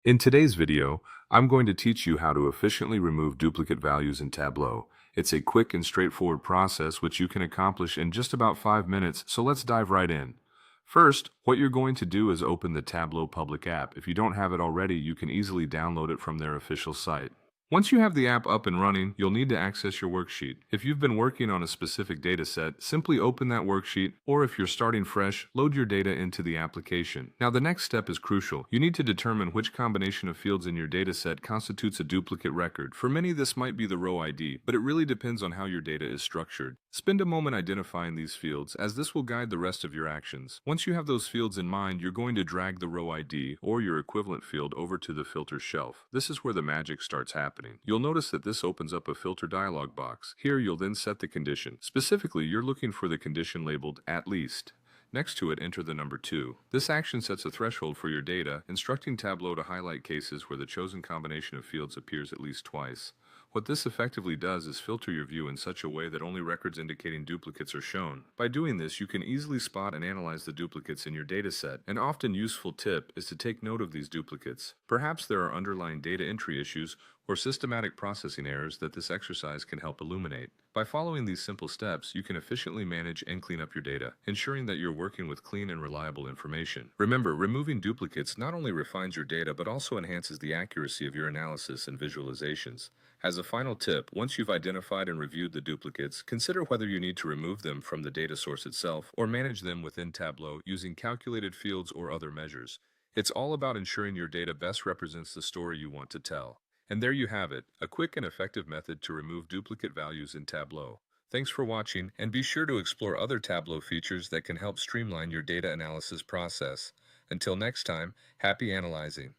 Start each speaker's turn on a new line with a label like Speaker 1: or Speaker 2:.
Speaker 1: In today's video, I'm going to teach you how to efficiently remove duplicate values in Tableau. It's a quick and straightforward process which you can accomplish in just about 5 minutes, so let's dive right in. First, what you're going to do is open the Tableau public app. If you don't have it already, you can easily download it from their official site. Once you have the app up and running, you'll need to access your worksheet. If you've been working on a specific data set, simply open that worksheet, or if you're starting fresh, load your data into the application. Now, the next step is crucial. You need to determine which combination of fields in your data set constitutes a duplicate record. For many, this might be the row ID, but it really depends on how your data is structured. Spend a moment identifying these fields, as this will guide the rest of your actions. Once you have those fields in mind, you're going to drag the row ID, or your equivalent field, over to the filter shelf. This is where the magic starts happening. You'll notice that this opens up a filter dialog box. Here, you'll then set the condition. Specifically, you're looking for the condition labeled at least. Next to it, enter the number 2. This action sets a threshold for your data, instructing Tableau to highlight cases where the chosen combination of fields appears at least twice. What this effectively does is filter your view in such a way that only records indicating duplicates are shown. By doing this, you can easily spot and analyze the duplicates in your dataset. An often useful tip is to take note of these duplicates. Perhaps there are underlying data entry issues or systematic processing errors that this exercise can help illuminate. By following these simple steps, you can efficiently manage and clean up your data, ensuring that you're working with clean and reliable information. Remember, removing duplicates not only refines your data but also enhances the accuracy of your analysis and visualizations. As a final tip, once you've identified and reviewed the duplicates, consider whether you need to remove them from the data source itself or manage them within Tableau using calculated fields or other measures. It's all about ensuring your data best represents the story you want to tell. And there you have it, a quick and effective method to remove duplicate values in Tableau. Thanks for watching, and be sure to explore other Tableau features that can help streamline your data analysis process. Until next time, happy analyzing.